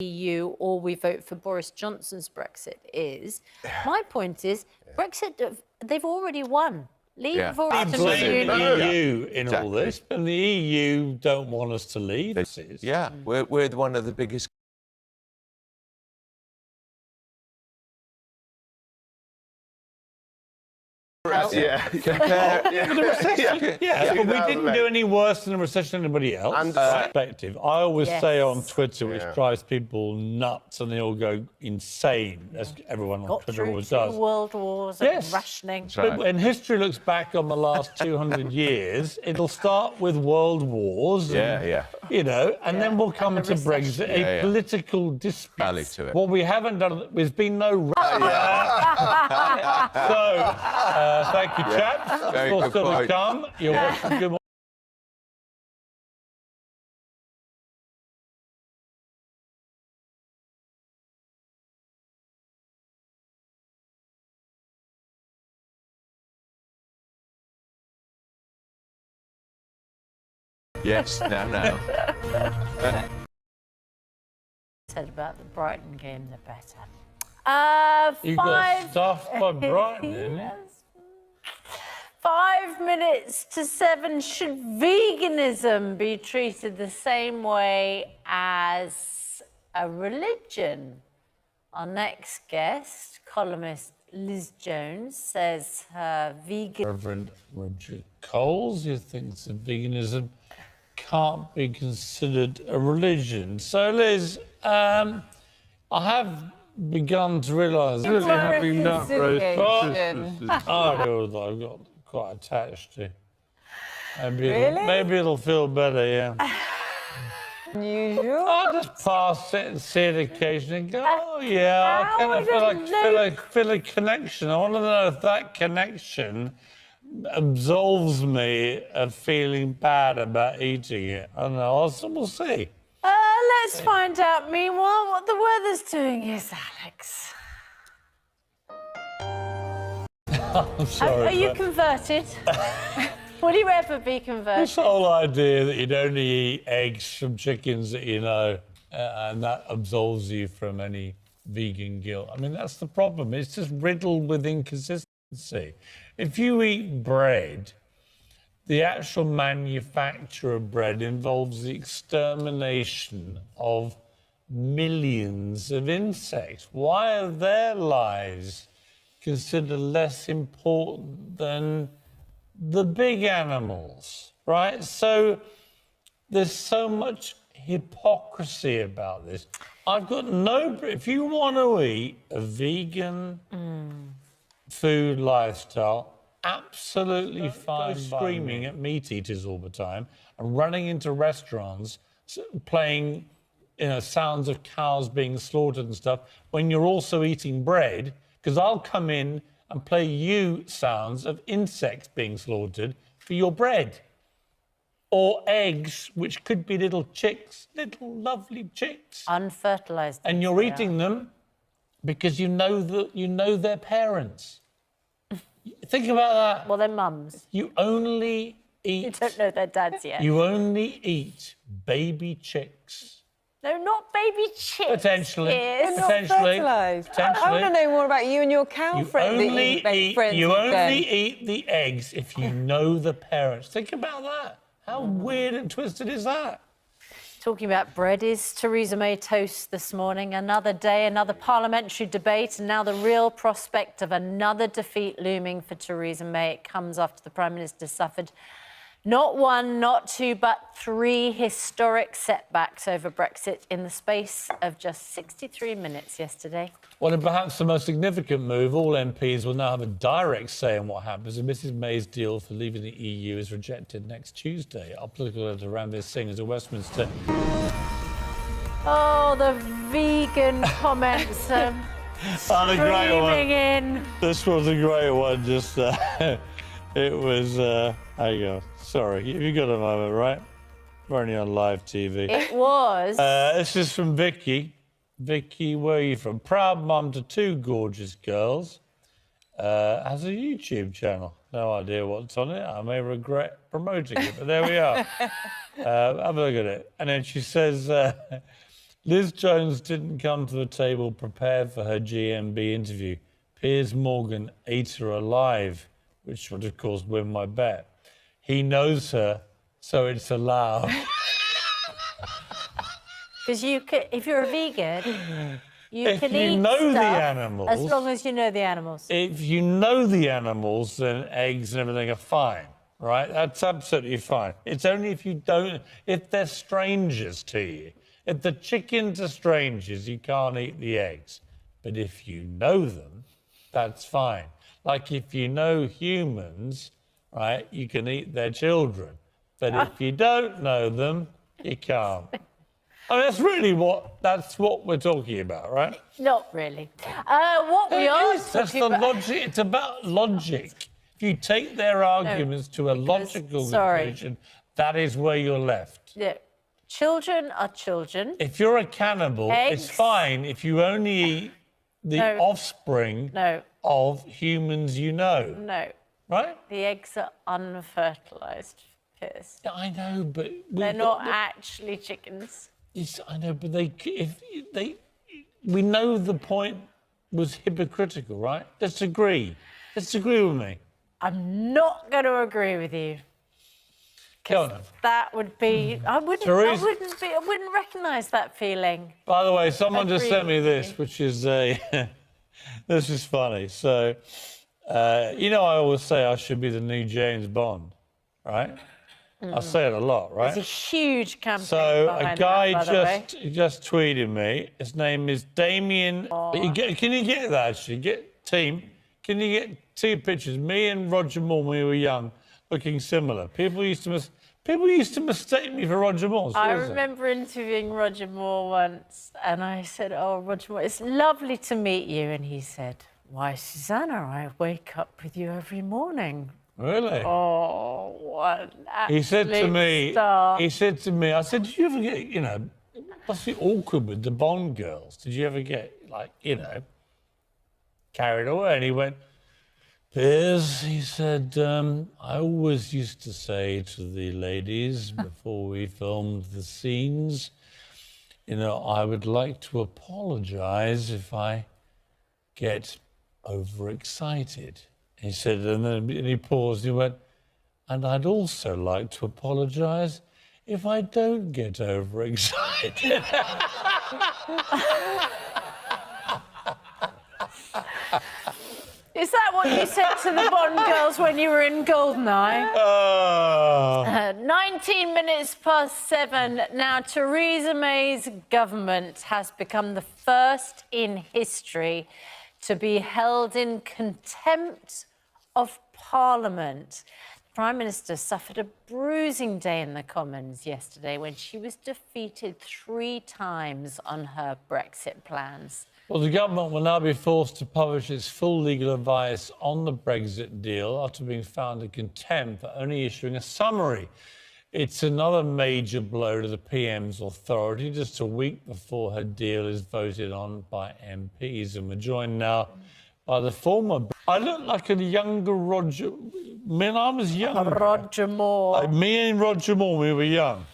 EU or we vote for Boris Johnson's Brexit is. My point is, Brexit, they've already won. Leave have already blame the EU in all this, and the EU don't want us to leave. We're one of the biggest. But we didn't do any worse than the recession than anybody else. And perspective. I always say on Twitter, which drives people nuts, and they all go insane, as everyone on Twitter always does. World wars and rationing. But when history looks back on the last 200 years, it'll start with world wars. You know, and then we'll come to Brexit, a political dispute. To it. What we haven't done, there's been no... thank you, chaps. Very good still point. to come. You're watching Good Morning. Yes, no. Said about the Brighton game, the better. You got stuffed by Brighton, didn't you? 5 minutes to 7. Should veganism be treated the same way as a religion? Our next guest, columnist Liz Jones, says her vegan... Reverend Roger Coles, who thinks that veganism can't be considered a religion. So, Liz, I have begun to realise that having nut roast I feel that I've got quite attached to. Maybe it'll feel better, yeah. Unusual. I'll just pass it and see it occasionally and go, oh yeah, I kind of feel a connection. I want to know if that connection absolves me of feeling bad about eating it. I don't know, we'll see. Let's find out, meanwhile, what the weather's doing. Yes, Alex. I'm sorry. Are you converted? Will you ever be converted? This whole idea that you'd only eat eggs from chickens that you know, and that absolves you from any vegan guilt. I mean, that's the problem. It's just riddled with inconsistency. If you eat bread, the actual manufacture of bread involves the extermination of millions of insects. Why are their lives considered less important than the big animals, right? So there's so much hypocrisy about this. I've got if you want to eat a vegan food lifestyle, absolutely fine. Screaming at meat eaters all the time and running into restaurants playing sounds of cows being slaughtered and stuff when you're also eating bread, because I'll come in and play you sounds of insects being slaughtered for your bread. Or eggs, which could be little chicks, little lovely chicks. Unfertilized. And you're eating them because you know their parents. Think about that. Well, they're mums. You only eat... You don't know their dads yet. You only eat baby chicks. No, not baby chicks. Potentially. Yes. Potentially. I want to know more about you and your cow friend that you make friends with. You only eat the eggs if you know the parents. Think about that. How weird and twisted is that? Talking about bread, is Theresa May toast this morning? Another day, another parliamentary debate, and now the real prospect of another defeat looming for Theresa May. It comes after the Prime Minister suffered not one, not two, but 3 historic setbacks over Brexit in the space of just 63 minutes yesterday. Well, and perhaps the most significant move, all MPs will now have a direct say in what happens if Mrs May's deal for leaving the EU is rejected next Tuesday. Our political editor Ranveer Singh is at Westminster. Oh, the vegan comments streaming in. This was a great one, just... it was... hang on. Sorry, you got a moment, right? We're only on live TV. It was. This is from Vicky. Vicky, where are you from? Proud mum to 2 gorgeous girls. Has a YouTube channel. No idea what's on it. I may regret promoting it, but there we are. Have a look at it. And then she says, Liz Jones didn't come to the table prepared for her GMB interview. Piers Morgan ate her alive, which would, of course, win my bet. He knows her, so it's allowed. Because if you're a vegan, you If can you eat know the stuff animals- as long as you know the animals. If you know the animals, then eggs and everything are fine, right? That's absolutely fine. It's only if you don't, if they're strangers to you. If the chickens are strangers, you can't eat the eggs. But if you know them, that's fine. Like if you know humans, right, you can eat their children. But if you don't know them, you can't. I mean, that's what we're talking about, right? Not really. What we are That's talking the about... logic. It's about logic. If you take their arguments to a logical conclusion, that is where you're left. Yeah. Children are children. If you're a cannibal, it's Eggs. fine if you only eat the No. offspring No, of humans you know, no. right? The eggs are unfertilized, Piers. Yeah, I know, but They're not actually chickens. I know, but we know the point was hypocritical, right? Let's agree. Let's agree with me. I'm not going to agree with you. Go on. That would be... I Therese- wouldn't recognise that feeling. By the way, someone just Agree sent me with this, you. which is this is funny. So, you know, I always say I should be the new James Bond, right? I say it a lot, right? There's a huge campaign So a behind guy that, by the way. just tweeted me. His name is Damien. Can you get that? Actually, team. Can you get two pictures? Me and Roger Moore when we were young, looking similar. People used to mistake me for Roger Moore. I seriously. remember interviewing Roger Moore once, and I said, "Oh, Roger Moore, it's lovely to meet you." And he said, "Why, Susanna, I wake up with you every morning." Really? Oh, what an He said to absolute me. star. He said to me. I said, "Did you ever get? You know, it must be awkward with the Bond girls. Did you ever get carried away?" And he went, "Piers," he said, "I always used to say to the ladies before we filmed the scenes, I would like to apologise if I get overexcited." He said, and then he paused, he went, "And I'd also like to apologise if I don't get overexcited." Is that what you said to the Bond girls when you were in Goldeneye? 19 minutes past 7. Now, Theresa May's government has become the first in history to be held in contempt of Parliament. The Prime Minister suffered a bruising day in the Commons yesterday when she was defeated 3 times on her Brexit plans. Well, the government will now be forced to publish its full legal advice on the Brexit deal after being found in contempt for only issuing a summary. It's another major blow to the PM's authority just a week before her deal is voted on by MPs. And we're joined now by the former... I look like a younger Roger... When I was young... Roger Moore. Me and Roger Moore, we were young.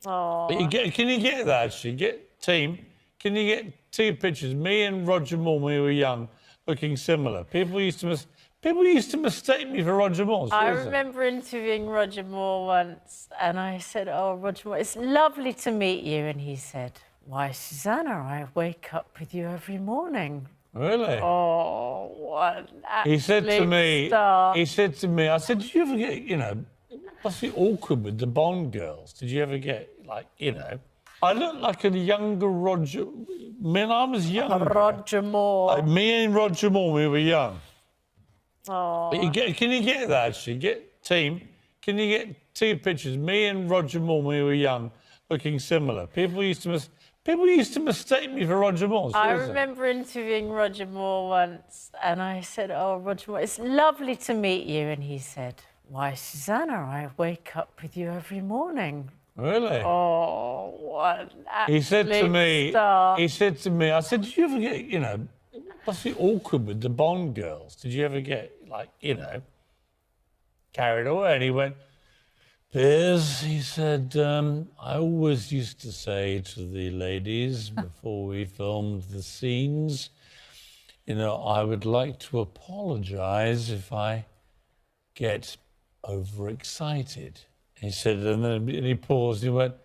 Oh. Can you get that, actually? Team, can you get two pictures? Me and Roger Moore when we were young, looking similar. People used to mistake me for Roger Moore. I seriously. remember interviewing Roger Moore once, and I said, "Oh, Roger Moore, it's lovely to meet you." And he said, "Why, Susanna, I wake up with you every morning." Really? Oh, what an He said to absolute me, star. I said, "Did you ever get, it must be awkward with the Bond girls. Did you ever get, I look like a younger Roger, when I was young. Roger Moore. Me and Roger Moore, when we were young. Oh. Can you get that, actually? Team, can you get two pictures? Me and Roger Moore when we were young, looking similar. People used to mistake me for Roger Moore. I seriously. remember interviewing Roger Moore once, and I said, "Oh, Roger Moore, it's lovely to meet you." And he said, "Why, Susanna, I wake up with you every morning." Really? Oh, what an absolute He said to me, star. I said, "Did you ever get, it must be awkward with the Bond girls. Did you ever get, carried away?" And he went, Piers, he said, I always used to say to the ladies before we filmed the scenes, you know, I would like to apologise if I get overexcited. He said, and then he paused, he went,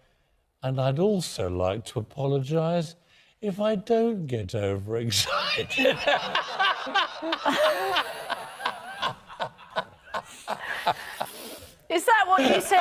and I'd also like to apologise if I don't get overexcited. Is that what you said